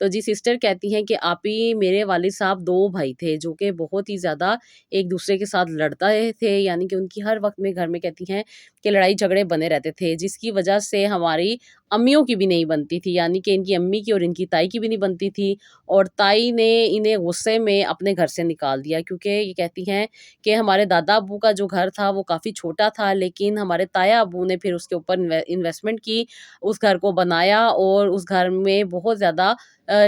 تو جی سسٹر کہتی ہیں کہ آپ ہی میرے والد صاحب 2 بھائی تھے جو کہ بہت ہی زیادہ ایک دوسرے کے ساتھ لڑتے تھے، یعنی کہ ان کی ہر وقت میں گھر میں کہتی ہیں کہ لڑائی جھگڑے بنے رہتے تھے، جس کی وجہ سے ہماری امیوں کی بھی نہیں بنتی تھی، یعنی کہ ان کی امی کی اور ان کی تائی کی بھی نہیں بنتی تھی، اور تائی نے انہیں غصے میں اپنے گھر سے نکال دیا، کیونکہ یہ کہتی ہیں کہ ہمارے دادا ابو کا جو گھر تھا وہ کافی چھوٹا تھا، لیکن ہمارے تایا ابو نے پھر اس کے اوپر انویسٹمنٹ کی، اس گھر کو بنایا، اور اس گھر میں بہت زیادہ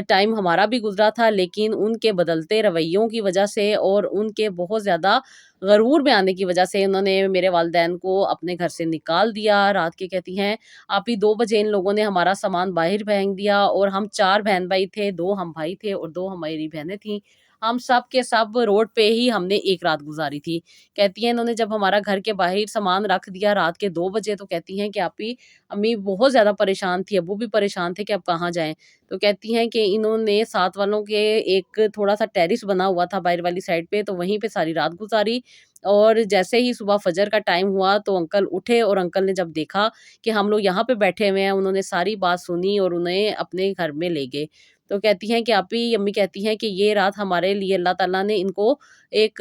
ٹائم ہمارا بھی گزرا تھا، لیکن ان کے بدلتے رویوں کی وجہ سے اور ان کے بہت زیادہ غرور میں آنے کی وجہ سے انہوں نے میرے والدین کو اپنے گھر سے نکال دیا۔ رات کے کہتی ہیں آپ ہی 2 بجے ان لوگوں نے ہمارا سامان باہر پھینک دیا، اور ہم 4 بہن بھائی تھے، 2 ہم بھائی تھے اور 2 ہماری بہنیں تھیں، ہم سب کے سب روڈ پہ ہی ہم نے ایک رات گزاری تھی۔ کہتی ہیں انہوں نے جب ہمارا گھر کے باہر سامان رکھ دیا رات کے 2 بجے، تو کہتی ہیں کہ آپ ہی امی بہت زیادہ پریشان تھی، ابو بھی پریشان تھے کہ اب کہاں جائیں۔ تو کہتی ہیں کہ انہوں نے ساتھ والوں کے ایک تھوڑا سا ٹیرس بنا ہوا تھا باہر والی سائڈ پہ، تو وہیں پہ ساری رات گزاری، اور جیسے ہی صبح فجر کا ٹائم ہوا تو انکل اٹھے، اور انکل نے جب دیکھا کہ ہم لوگ یہاں پہ بیٹھے ہوئے ہیں، انہوں نے ساری بات سنی اور انہیں اپنے گھر میں لے گئے۔ تو کہتی ہیں کہ آپ ہی امی کہتی ہیں کہ یہ رات ہمارے لیے اللہ تعالیٰ نے ان کو ایک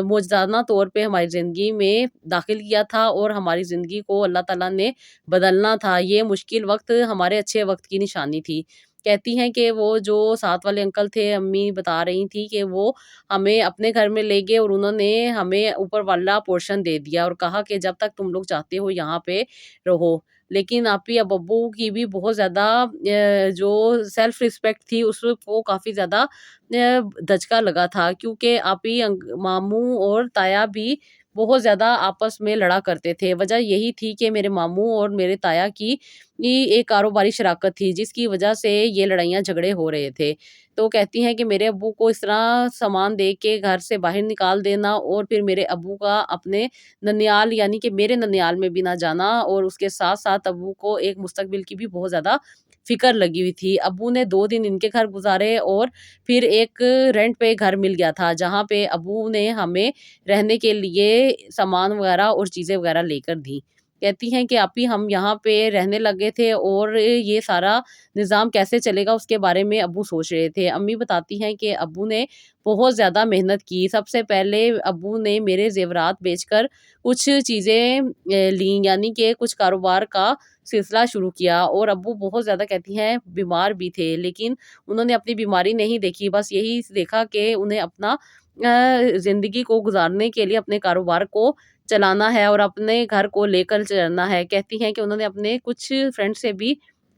معجزانہ طور پہ ہماری زندگی میں داخل کیا تھا، اور ہماری زندگی کو اللہ تعالیٰ نے بدلنا تھا، یہ مشکل وقت ہمارے اچھے وقت کی نشانی تھی۔ کہتی ہیں کہ وہ جو ساتھ والے انکل تھے، امی بتا رہی تھی کہ وہ ہمیں اپنے گھر میں لے گئے، اور انہوں نے ہمیں اوپر والا پورشن دے دیا اور کہا کہ جب تک تم لوگ چاہتے ہو یہاں پہ رہو۔ لیکن آپی اب ابو کی بھی بہت زیادہ جو سیلف رسپیکٹ تھی اس کو کافی زیادہ دھچکا لگا تھا، کیونکہ آپی ماموں اور تایا بھی بہت زیادہ آپس میں لڑا کرتے تھے۔ وجہ یہی تھی کہ میرے ماموں اور میرے تایا کی ایک کاروباری شراکت تھی، جس کی وجہ سے یہ لڑائیاں جھگڑے ہو رہے تھے۔ تو کہتی ہیں کہ میرے ابو کو اس طرح سامان دے کے گھر سے باہر نکال دینا، اور پھر میرے ابو کا اپنے ننیال یعنی کہ میرے ننیال میں بھی نہ جانا، اور اس کے ساتھ ساتھ ابو کو ایک مستقبل کی بھی بہت زیادہ فکر لگی ہوئی تھی۔ ابو نے 2 دن ان کے گھر گزارے، اور پھر ایک رینٹ پہ گھر مل گیا تھا جہاں پہ ابو نے ہمیں رہنے کے لیے سامان وغیرہ اور چیزیں وغیرہ لے کر دی۔ کہتی ہیں کہ آپی ہم یہاں پہ رہنے لگے تھے، اور یہ سارا نظام کیسے چلے گا اس کے بارے میں ابو سوچ رہے تھے۔ امی بتاتی ہیں کہ ابو نے بہت زیادہ محنت کی۔ سب سے پہلے ابو نے میرے زیورات بیچ کر کچھ چیزیں لیں، یعنی کہ کچھ کاروبار کا سلسلہ شروع کیا، اور ابو بہت زیادہ کہتی ہیں بیمار بھی تھے، لیکن انہوں نے اپنی بیماری نہیں دیکھی، بس یہی دیکھا کہ انہیں اپنا زندگی کو گزارنے کے لیے اپنے کاروبار کو چلانا ہے اور اپنے گھر کو لے کر چلنا ہے۔ کہتی ہیں کہ انہوں نے اپنے کچھ فرینڈ سے بھی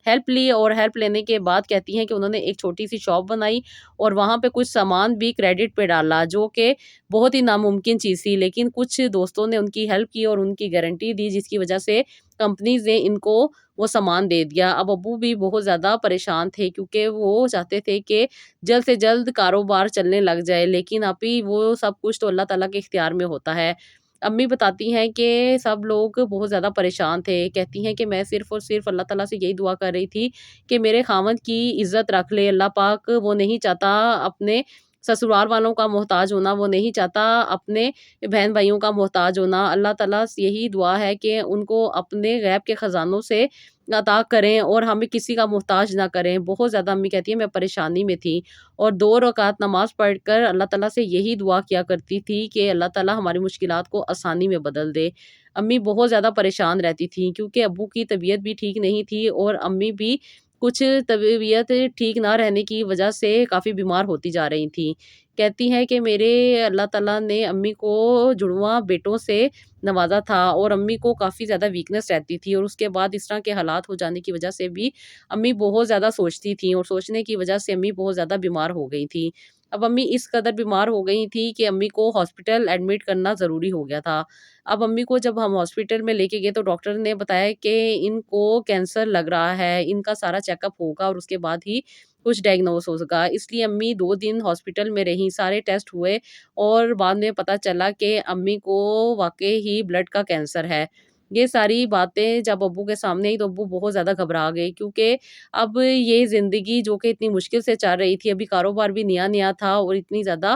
ہیلپ لی، اور ہیلپ لینے کے بعد کہتی ہیں کہ انہوں نے ایک چھوٹی سی شاپ بنائی، اور وہاں پہ کچھ سامان بھی کریڈٹ پہ ڈالا، جو کہ بہت ہی ناممکن چیز تھی، لیکن کچھ دوستوں نے ان کی ہیلپ کی اور ان کی گارنٹی دی، جس کی وجہ سے کمپنیز نے ان کو وہ سامان دے دیا۔ اب ابو بھی بہت زیادہ پریشان تھے، کیونکہ وہ چاہتے تھے کہ جلد سے جلد کاروبار چلنے لگ جائے، لیکن ابھی وہ سب کچھ تو اللہ تعالیٰ کے اختیار میں ہوتا ہے۔ امی بتاتی ہیں کہ سب لوگ بہت زیادہ پریشان تھے۔ کہتی ہیں کہ میں صرف اور صرف اللہ تعالیٰ سے یہی دعا کر رہی تھی کہ میرے خاوند کی عزت رکھ لے اللہ پاک، وہ نہیں چاہتا اپنے سسرال والوں کا محتاج ہونا، وہ نہیں چاہتا اپنے بہن بھائیوں کا محتاج ہونا۔ اللہ تعالیٰ سے یہی دعا ہے کہ ان کو اپنے غیب کے خزانوں سے عطا کریں اور ہمیں کسی کا محتاج نہ کریں۔ بہت زیادہ امی کہتی ہیں میں پریشانی میں تھی، اور 2 رکعت نماز پڑھ کر اللہ تعالیٰ سے یہی دعا کیا کرتی تھی کہ اللہ تعالیٰ ہماری مشکلات کو آسانی میں بدل دے۔ امی بہت زیادہ پریشان رہتی تھیں، کیونکہ ابو کی طبیعت بھی ٹھیک نہیں تھی، اور امی بھی کچھ طبیعت ٹھیک نہ رہنے کی وجہ سے کافی بیمار ہوتی جا رہی تھیں۔ کہتی ہیں کہ میرے اللہ تعالیٰ نے امی کو جڑواں بیٹوں سے نوازا تھا، اور امی کو کافی زیادہ ویکنس رہتی تھی، اور اس کے بعد اس طرح کے حالات ہو جانے کی وجہ سے بھی امی بہت زیادہ سوچتی تھیں، اور سوچنے کی وجہ سے امی بہت زیادہ بیمار ہو گئی تھیں۔ اب امی اس قدر بیمار ہو گئی تھی کہ امی کو ہاسپٹل ایڈمٹ کرنا ضروری ہو گیا تھا۔ اب امی کو جب ہم ہاسپٹل میں لے کے گئے تو ڈاکٹر نے بتایا کہ ان کو کینسر لگ رہا ہے، ان کا سارا چیک اپ ہوگا اور اس کے بعد ہی کچھ ڈائگنوز ہوگا۔ اس لیے امی 2 دن ہاسپٹل میں رہیں، سارے ٹیسٹ ہوئے، اور بعد میں پتہ چلا کہ امی کو واقعی ہی بلڈ کا کینسر ہے۔ یہ ساری باتیں جب ابو کے سامنے آئی تو ابو بہت زیادہ گھبرا گئے، کیونکہ اب یہ زندگی جو کہ اتنی مشکل سے چل رہی تھی، ابھی کاروبار بھی نیا نیا تھا، اور اتنی زیادہ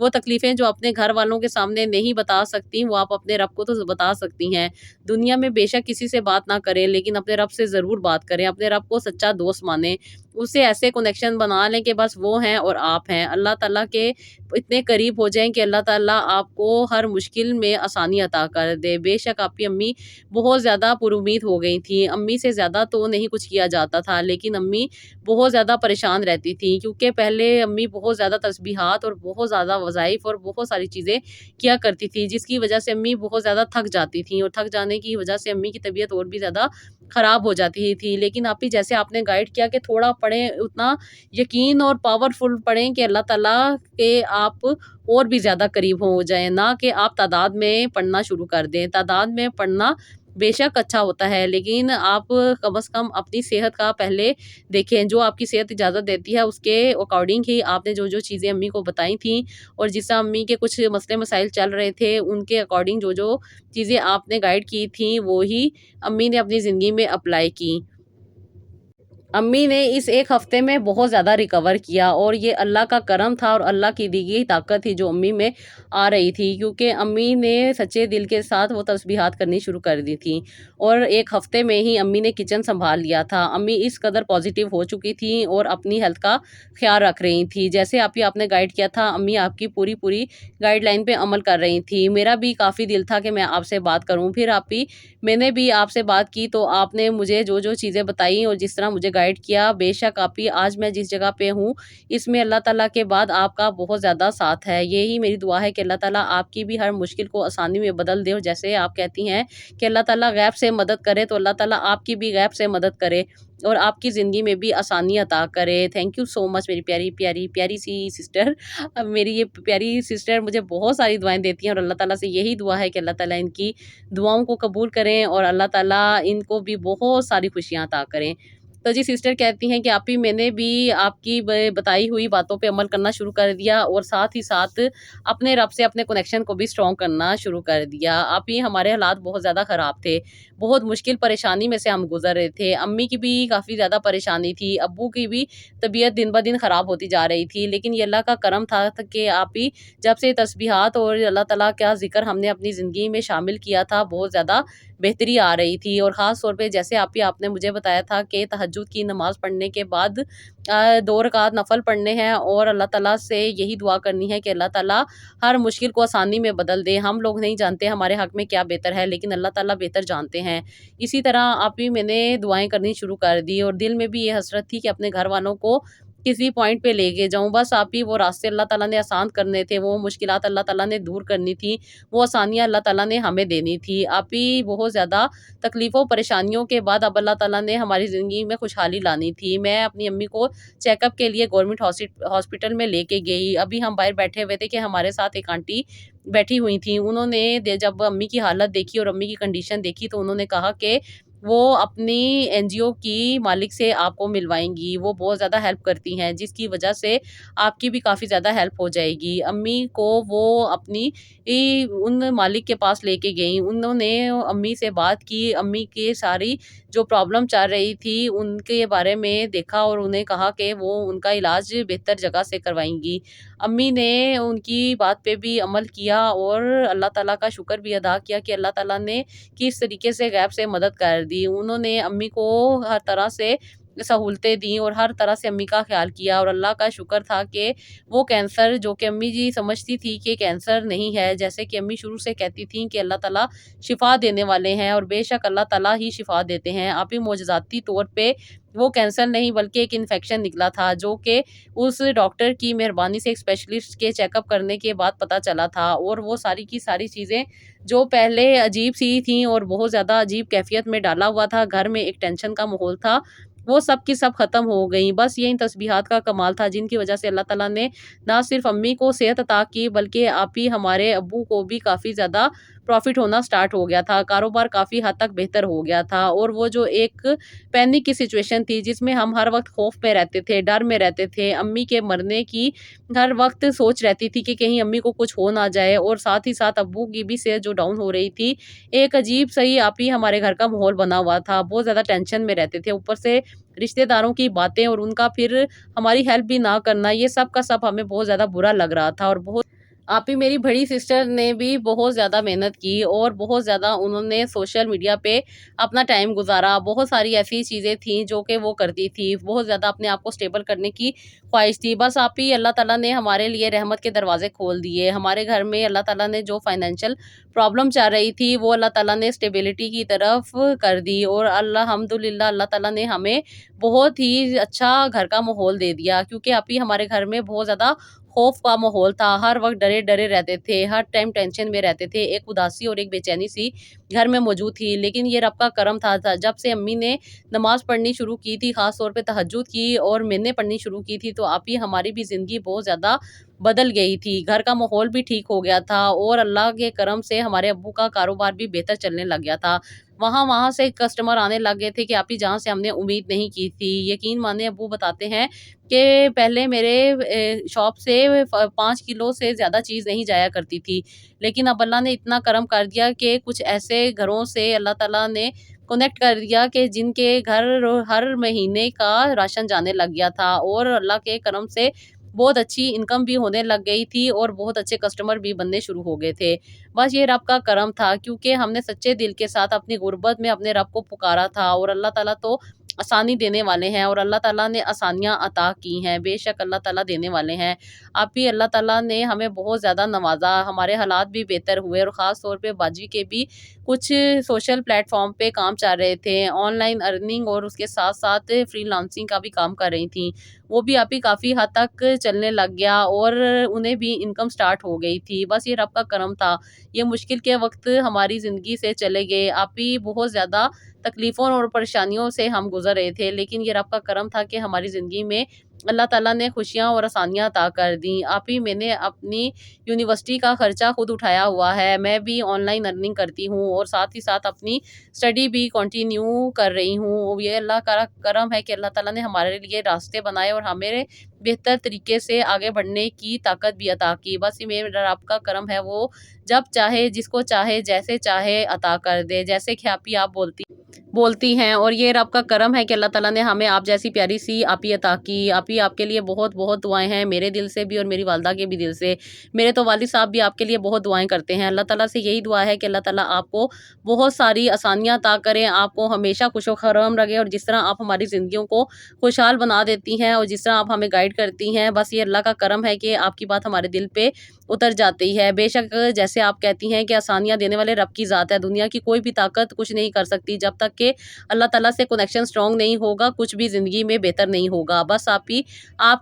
وہ تکلیفیں جو اپنے گھر والوں کے سامنے نہیں بتا سکتی وہ آپ اپنے رب کو تو بتا سکتی ہیں۔ دنیا میں بے شک کسی سے بات نہ کریں لیکن اپنے رب سے ضرور بات کریں، اپنے رب کو سچا دوست مانیں، اس سے ایسے کنیکشن بنا لیں کہ بس وہ ہیں اور آپ ہیں، اللہ تعالیٰ کے اتنے قریب ہو جائیں کہ اللہ تعالیٰ آپ کو ہر مشکل میں آسانی عطا کر دے۔ بے شک آپ کی امی بہت زیادہ پر امید ہو گئی تھیں، امی سے زیادہ تو نہیں کچھ کیا جاتا تھا لیکن امی بہت زیادہ پریشان رہتی تھیں، کیونکہ پہلے امی بہت زیادہ تسبیحات اور بہت زیادہ وظائف اور بہت ساری چیزیں کیا کرتی تھی، جس کی وجہ سے امی بہت زیادہ تھک جاتی تھیں، اور تھک جانے کی وجہ سے امی کی طبیعت اور بھی زیادہ خراب ہو جاتی تھی۔ لیکن آپ ہی جیسے آپ نے گائیڈ کیا کہ تھوڑا پڑھیں، اتنا یقین اور پاورفل پڑھیں کہ اللہ تعالیٰ کے آپ اور بھی زیادہ قریب ہو جائیں، نہ کہ آپ تعداد میں پڑھنا شروع کر دیں۔ تعداد میں پڑھنا بے شک اچھا ہوتا ہے لیکن آپ کم از کم اپنی صحت کا پہلے دیکھیں، جو آپ کی صحت اجازت دیتی ہے اس کے اکارڈنگ ہی آپ نے جو جو چیزیں امی کو بتائی تھیں، اور جس طرح امی کے کچھ مسئلے مسائل چل رہے تھے ان کے اکارڈنگ جو جو چیزیں آپ نے گائیڈ کی تھیں وہی امی نے اپنی زندگی میں اپلائی کی۔ امی نے اس ایک ہفتے میں بہت زیادہ ریکور کیا، اور یہ اللہ کا کرم تھا اور اللہ کی دی گئی طاقت تھی جو امی میں آ رہی تھی، کیونکہ امی نے سچے دل کے ساتھ وہ تسبیحات کرنی شروع کر دی تھی، اور ایک ہفتے میں ہی امی نے کچن سنبھال لیا تھا۔ امی اس قدر پازیٹیو ہو چکی تھیں اور اپنی ہیلتھ کا خیال رکھ رہی تھیں، جیسے آپ نے گائیڈ کیا تھا امی آپ کی پوری گائیڈ لائن پہ عمل کر رہی تھیں۔ میرا بھی کافی دل تھا کہ میں آپ سے بات کروں، پھر میں نے بھی آپ سے بات کی تو آپ نے مجھے جو جو چیزیں بتائیں اور جس طرح مجھے گائیڈ کیا، بے شک آج میں جس جگہ پہ ہوں اس میں اللہ تعالیٰ کے بعد آپ کا بہت زیادہ ساتھ ہے۔ یہی میری دعا ہے کہ اللہ تعالیٰ آپ کی بھی ہر مشکل کو آسانی میں بدل دے، اور جیسے آپ کہتی ہیں کہ اللہ تعالیٰ غیب سے مدد کرے تو اللہ تعالیٰ آپ کی بھی غیب سے مدد کرے اور آپ کی زندگی میں بھی آسانی عطا کرے۔ تھینک یو سو مچ میری پیاری سی سسٹر۔ اب میری یہ پیاری سسٹر مجھے بہت ساری دعائیں دیتی ہیں، اور اللہ تعالیٰ سے یہی دعا ہے کہ اللہ تعالیٰ ان کی دعاؤں کو قبول کریں اور اللہ تعالیٰ ان کو بھی بہت ساری خوشیاں عطا کریں۔ تو جی سسٹر کہتی ہیں کہ آپ ہی میں نے بھی آپ کی بتائی ہوئی باتوں پہ عمل کرنا شروع کر دیا، اور ساتھ ہی ساتھ اپنے رب سے اپنے کنیکشن کو بھی اسٹرانگ کرنا شروع کر دیا۔ آپ ہی ہمارے حالات بہت زیادہ خراب تھے، بہت مشکل پریشانی میں سے ہم گزر رہے تھے، امی کی بھی کافی زیادہ پریشانی تھی، ابو کی بھی طبیعت دن بہ دن خراب ہوتی جا رہی تھی، لیکن یہ اللہ کا کرم تھا کہ آپ ہی جب سے تسبیحات اور اللہ تعالیٰ کا ذکر ہم نے اپنی زندگی میں شامل کیا تھا بہت زیادہ بہتری آ رہی تھی، اور خاص طور پہ جیسے آپ نے مجھے بتایا تھا کہ تہجد کی نماز پڑھنے کے بعد 2 رکعت نفل پڑھنے ہیں اور اللہ تعالیٰ سے یہی دعا کرنی ہے کہ اللہ تعالیٰ ہر مشکل کو آسانی میں بدل دے۔ ہم لوگ نہیں جانتے ہمارے حق میں کیا بہتر ہے لیکن اللہ تعالیٰ بہتر جانتے ہیں۔ اسی طرح آپ ہی میں نے دعائیں کرنی شروع کر دی، اور دل میں بھی یہ حسرت تھی کہ اپنے گھر والوں کو کسی پوائنٹ پہ لے کے جاؤں، بس آپ ہی وہ راستے اللہ تعالیٰ نے آسان کرنے تھے، وہ مشکلات اللہ تعالیٰ نے دور کرنی تھی، وہ آسانیاں اللہ تعالیٰ نے ہمیں دینی تھی۔ آپ ہی بہت زیادہ تکلیفوں پریشانیوں کے بعد اب اللہ تعالیٰ نے ہماری زندگی میں خوشحالی لانی تھی۔ میں اپنی امی کو چیک اپ کے لیے گورنمنٹ ہاسپٹل میں لے کے گئی، ابھی ہم باہر بیٹھے ہوئے تھے کہ ہمارے ساتھ ایک آنٹی بیٹھی ہوئی تھیں، انہوں نے جب امی کی حالت دیکھی اور امی کی کنڈیشن دیکھی تو انہوں نے کہا کہ وہ اپنی این جی او کی مالک سے آپ کو ملوائیں گی، وہ بہت زیادہ ہیلپ کرتی ہیں جس کی وجہ سے آپ کی بھی کافی زیادہ ہیلپ ہو جائے گی۔ امی کو وہ اپنی ان مالک کے پاس لے کے گئیں، انہوں نے امی سے بات کی، امی کی ساری جو پرابلم چل رہی تھی ان کے بارے میں دیکھا اور انہیں کہا کہ وہ ان کا علاج بہتر جگہ سے کروائیں گی۔ امی نے ان کی بات پہ بھی عمل کیا اور اللہ تعالیٰ کا شکر بھی ادا کیا کہ اللہ تعالیٰ نے کس طریقے سے غیب سے مدد کر دی۔ انہوں نے امی کو ہر طرح سے سہولتیں دیں اور ہر طرح سے امی کا خیال کیا، اور اللہ کا شکر تھا کہ وہ کینسر جو کہ امی جی سمجھتی تھی کہ کینسر نہیں ہے، جیسے کہ امی شروع سے کہتی تھیں کہ اللہ تعالیٰ شفا دینے والے ہیں، اور بے شک اللہ تعالیٰ ہی شفا دیتے ہیں۔ آپ ہی معجزاتی طور پہ وہ کینسر نہیں بلکہ ایک انفیکشن نکلا تھا جو کہ اس ڈاکٹر کی مہربانی سے ایک اسپیشلسٹ کے چیک اپ کرنے کے بعد پتہ چلا تھا، اور وہ ساری کی ساری چیزیں جو پہلے عجیب سی تھیں اور بہت زیادہ عجیب کیفیت میں ڈالا ہوا تھا، گھر میں ایک ٹینشن کا ماحول تھا، وہ سب کی سب ختم ہو گئیں۔ بس یہ ان تسبیحات کا کمال تھا جن کی وجہ سے اللہ تعالیٰ نے نہ صرف امی کو صحت عطا کی بلکہ آپ ہی ہمارے ابو کو بھی کافی زیادہ پروفٹ ہونا سٹارٹ ہو گیا تھا، کاروبار کافی حد تک بہتر ہو گیا تھا، اور وہ جو ایک پینک کی سچویشن تھی جس میں ہم ہر وقت خوف میں رہتے تھے، ڈر میں رہتے تھے، امی کے مرنے کی ہر وقت سوچ رہتی تھی کہ کہیں امی کو کچھ ہو نہ جائے، اور ساتھ ہی ساتھ ابو کی بھی صحت جو ڈاؤن ہو رہی تھی، ایک عجیب صحیح آپ ہی ہمارے گھر کا ماحول بنا ہوا تھا، بہت زیادہ ٹینشن میں رہتے تھے، اوپر سے رشتہ داروں کی باتیں اور ان کا پھر ہماری ہیلپ بھی نہ کرنا، یہ سب کا سب ہمیں بہت زیادہ برا لگ رہا تھا، اور بہت آپ ہی میری بڑی سسٹر نے بھی بہت زیادہ محنت کی اور بہت زیادہ انہوں نے سوشل میڈیا پہ اپنا ٹائم گزارا. بہت ساری ایسی چیزیں تھیں جو کہ وہ کرتی تھی. بہت زیادہ اپنے آپ کو اسٹیبل کرنے کی خواہش تھی. بس آپ ہی اللہ تعالیٰ نے ہمارے لیے رحمت کے دروازے کھول دیے. ہمارے گھر میں اللہ تعالیٰ نے جو فائنینشیل پرابلم چل رہی تھی وہ اللہ تعالیٰ نے اسٹیبلٹی کی طرف کر دی. اور الحمدللہ اللہ تعالیٰ نے ہمیں بہت ہی اچھا گھر کا ماحول دے دیا. کیونکہ آپ ہی ہمارے گھر میں بہت زیادہ خوف کا ماحول تھا. ہر وقت ڈرے ڈرے رہتے تھے. ہر ٹائم ٹینشن میں رہتے تھے. ایک اداسی اور ایک بے چینی سی گھر میں موجود تھی. لیکن یہ رب کا کرم تھا. جب سے امی نے نماز پڑھنی شروع کی تھی، خاص طور پہ تہجد کی، اور میں نے پڑھنی شروع کی تھی، تو آپ ہی ہماری بھی زندگی بہت زیادہ بدل گئی تھی. گھر کا ماحول بھی ٹھیک ہو گیا تھا اور اللہ کے کرم سے ہمارے ابو کا کاروبار بھی بہتر چلنے لگ گیا تھا. وہاں سے کسٹمر آنے لگ گئے تھے کہ آپ ہی جہاں سے ہم نے امید نہیں کی تھی. یقین مانے ابو بتاتے ہیں کہ پہلے میرے شاپ سے 5 کلو سے زیادہ چیز نہیں جایا کرتی تھی. لیکن اب اللہ نے اتنا کرم کر دیا کہ کچھ ایسے گھروں سے اللہ تعالیٰ نے کنیکٹ کر دیا کہ جن کے گھر ہر مہینے کا راشن جانے لگ گیا تھا. اور اللہ کے کرم سے بہت اچھی انکم بھی ہونے لگ گئی تھی اور بہت اچھے کسٹمر بھی بننے شروع ہو گئے تھے. بس یہ رب کا کرم تھا، کیونکہ ہم نے سچے دل کے ساتھ اپنی غربت میں اپنے رب کو پکارا تھا. اور اللہ تعالیٰ تو آسانی دینے والے ہیں اور اللہ تعالیٰ نے آسانیاں عطا کی ہیں. بے شک اللہ تعالیٰ دینے والے ہیں. آپ بھی اللہ تعالیٰ نے ہمیں بہت زیادہ نوازا. ہمارے حالات بھی بہتر ہوئے. اور خاص طور پہ باجی کے بھی کچھ سوشل پلیٹ فارم پہ کام چل رہے تھے، آن لائن ارننگ، اور اس کے ساتھ ساتھ فری لانسنگ کا بھی کام کر رہی تھیں. وہ بھی آپ ہی کافی حد تک چلنے لگ گیا اور انہیں بھی انکم سٹارٹ ہو گئی تھی. بس یہ رب کا کرم تھا. یہ مشکل کے وقت ہماری زندگی سے چلے گئے. آپ ہی بہت زیادہ تکلیفوں اور پریشانیوں سے ہم گزر رہے تھے، لیکن یہ رب کا کرم تھا کہ ہماری زندگی میں اللہ تعالیٰ نے خوشیاں اور آسانیاں عطا کر دیں. آپ ہی میں نے اپنی یونیورسٹی کا خرچہ خود اٹھایا ہوا ہے. میں بھی آن لائن ارننگ کرتی ہوں اور ساتھ ہی ساتھ اپنی اسٹڈی بھی کنٹینیو کر رہی ہوں. یہ اللہ کا کرم ہے کہ اللہ تعالیٰ نے ہمارے لیے راستے بنائے اور ہمیں بہتر طریقے سے آگے بڑھنے کی طاقت بھی عطا کی. بس یہ میرا رب کا کرم ہے، وہ جب چاہے جس کو چاہے جیسے چاہے عطا کر دے، جیسے کہ آپ بولتی ہیں. اور یہ رب کا کرم ہے کہ اللہ تعالیٰ نے ہمیں آپ جیسی پیاری سی آپ ہی عطا کی. آپ کے لیے بہت بہت دعائیں ہیں، میرے دل سے بھی اور میری والدہ کے بھی دل سے. میرے تو والد صاحب بھی آپ کے لیے بہت دعائیں کرتے ہیں. اللہ تعالیٰ سے یہی دعا ہے کہ اللہ تعالیٰ آپ کو بہت ساری آسانیاں عطا کریں، آپ کو ہمیشہ خوش و خرم رکھے. اور جس طرح آپ ہماری زندگیوں کو خوشحال بنا دیتی ہیں اور جس طرح آپ ہمیں گائیڈ کرتی ہیں، بس یہ اللہ کا کرم ہے کہ آپ کی بات ہمارے دل پہ اتر جاتی ہے. بے شک جیسے آپ کہتی ہیں کہ آسانیاں دینے والے رب کی ذات ہے. دنیا کی کوئی بھی طاقت کچھ نہیں کر سکتی. جب تک کہ اللہ تعالیٰ سے کنیکشن اسٹرانگ نہیں ہوگا، کچھ بھی زندگی میں بہتر نہیں ہوگا. بس آپ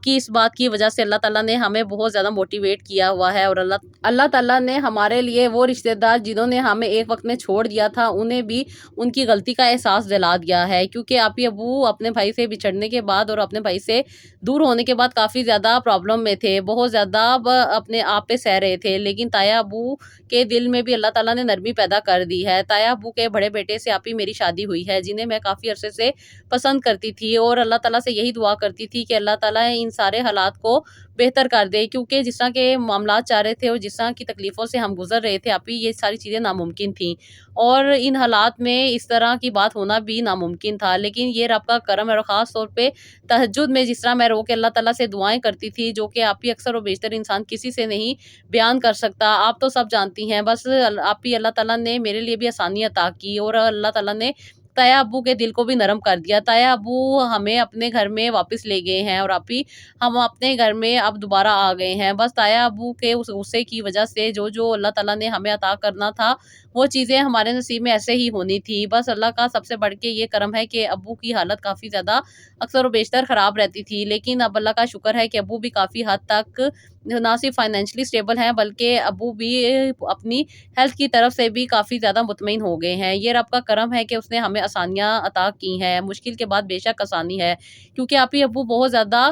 کی اس بات کی وجہ سے اللہ تعالیٰ نے ہمیں بہت زیادہ موٹیویٹ کیا ہوا ہے. اور اللہ تعالیٰ نے ہمارے لیے وہ رشتہ دار جنہوں نے ہمیں ایک وقت میں چھوڑ دیا تھا، انہیں بھی ان کی غلطی کا احساس دلا دیا ہے. کیونکہ آپ ہی ابو اپنے بھائی سے بچھڑنے کے بعد اور اپنے بھائی سے دور ہونے کے بعد کافی زیادہ پرابلم میں تھے، بہت زیادہ اپنے آپ پہ سہ رہے تھے. لیکن تایا ابو کے دل میں بھی اللہ تعالیٰ نے نرمی پیدا کر دی ہے. تایا ابو کے بڑے بیٹے سے آپ ہی میری شادی ہوئی ہے، جنہیں میں کافی عرصے سے پسند کرتی تھی اور اللہ تعالیٰ سے یہی دعا کرتی تھی کہ اللہ تعالیٰ ان سارے حالات کو بہتر کر دے. کیونکہ جس طرح کے معاملات چاہ رہے تھے اور جس طرح کی تکلیفوں سے ہم گزر رہے تھے، آپ ہی یہ ساری چیزیں ناممکن تھیں اور ان حالات میں اس طرح کی بات ہونا بھی ناممکن تھا. لیکن یہ رب کا کرم ہے. اور خاص طور پہ تہجد میں جس طرح میں رو کے اللہ تعالیٰ سے دعائیں کرتی تھی، جو کہ آپ ہی اکثر و بیشتر انسان کسی سے نہیں بیان کر سکتا. آپ تو سب جانتی ہیں. بس آپ ہی اللہ تعالیٰ نے میرے لیے بھی آسانی عطا کی اور اللہ تعالیٰ نے تایا ابو کے دل کو بھی نرم کر دیا. تایا ابو ہمیں اپنے گھر میں واپس لے گئے ہیں اور آپ ہی ہم اپنے گھر میں اب دوبارہ آ گئے ہیں. بس تایا ابو کے اس غصے کی وجہ سے جو اللہ تعالیٰ نے ہمیں عطا کرنا تھا، وہ چیزیں ہمارے نصیب میں ایسے ہی ہونی تھی. بس اللہ کا سب سے بڑھ کے یہ کرم ہے کہ ابو کی حالت کافی زیادہ اکثر و بیشتر خراب رہتی تھی. لیکن اب اللہ کا شکر ہے کہ ابو بھی کافی حد تک نہ صرف فائنینشلی اسٹیبل ہیں، بلکہ ابو بھی اپنی ہیلتھ کی طرف سے بھی کافی زیادہ مطمئن ہو گئے ہیں. یہ رب کا کرم ہے کہ اس نے ہمیں آسانیاں عطا کی ہیں. مشکل کے بعد بے شک آسانی ہے، کیونکہ آپ ہی ابو بہت زیادہ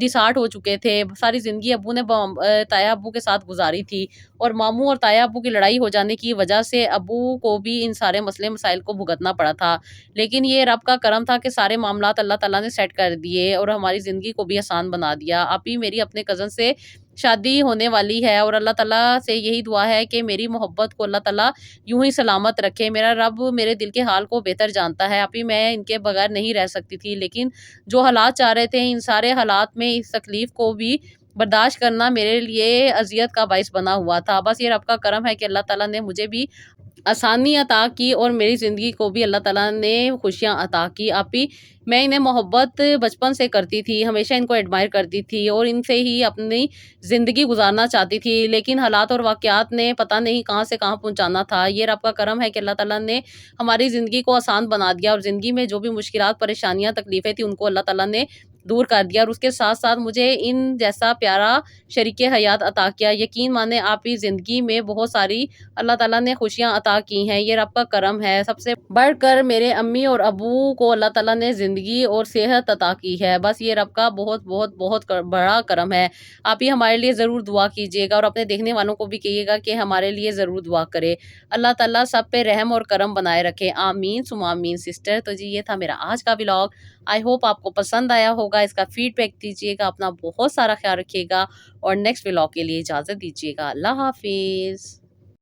ڈسہارٹ ہو چکے تھے. ساری زندگی ابو نے تایا ابو کے ساتھ گزاری تھی اور ماموں اور تایا ابو کی لڑائی ہو جانے کی وجہ سے ابو کو بھی ان سارے مسئلے مسائل کو بھگتنا پڑا تھا. لیکن یہ رب کا کرم تھا کہ سارے معاملات اللہ تعالیٰ نے سیٹ کر دیے اور ہماری زندگی کو بھی آسان بنا دیا. آپ ہی میری اپنے کزن سے شادی ہونے والی ہے اور اللہ تعالیٰ سے یہی دعا ہے کہ میری محبت کو اللہ تعالیٰ یوں ہی سلامت رکھے. میرا رب میرے دل کے حال کو بہتر جانتا ہے. آپ ہی میں ان کے بغیر نہیں رہ سکتی تھی، لیکن جو حالات چاہ رہے تھے، ان سارے حالات میں اس تکلیف کو بھی برداشت کرنا میرے لیے اذیت کا باعث بنا ہوا تھا۔ بس یہ رب کا کرم ہے کہ اللہ تعالیٰ نے مجھے بھی آسانی عطا کی اور میری زندگی کو بھی اللہ تعالیٰ نے خوشیاں عطا کی۔ آپی میں انہیں محبت بچپن سے کرتی تھی، ہمیشہ ان کو ایڈمائر کرتی تھی اور ان سے ہی اپنی زندگی گزارنا چاہتی تھی، لیکن حالات اور واقعات نے پتہ نہیں کہاں سے کہاں پہنچانا تھا۔ یہ رب کا کرم ہے کہ اللہ تعالیٰ نے ہماری زندگی کو آسان بنا دیا اور زندگی میں جو بھی مشکلات، پریشانیاں، تکلیفیں تھیں ان کو اللہ تعالیٰ نے دور کر دیا، اور اس کے ساتھ ساتھ مجھے ان جیسا پیارا شریک حیات عطا کیا۔ یقین مانیں آپ ہی زندگی میں بہت ساری اللہ تعالیٰ نے خوشیاں عطا کی ہیں، یہ رب کا کرم ہے۔ سب سے بڑھ کر میرے امی اور ابو کو اللہ تعالیٰ نے زندگی اور صحت عطا کی ہے، بس یہ رب کا بہت بہت بہت بڑا کرم ہے۔ آپ ہی ہمارے لیے ضرور دعا کیجیے گا اور اپنے دیکھنے والوں کو بھی کہیے گا کہ ہمارے لیے ضرور دعا کرے۔ اللہ تعالیٰ سب پہ رحم اور کرم بنائے رکھے، آمین ثم آمین سسٹر۔ تو جی یہ تھا میرا آج کا ولاگ، آئی ہوپ آپ کو پسند آیا ہوگا، اس کا فیڈ بیک دیجیے گا، اپنا بہت سارا خیال رکھیے گا اور نیکسٹ ولاگ کے لیے اجازت دیجیے گا۔ اللہ حافظ۔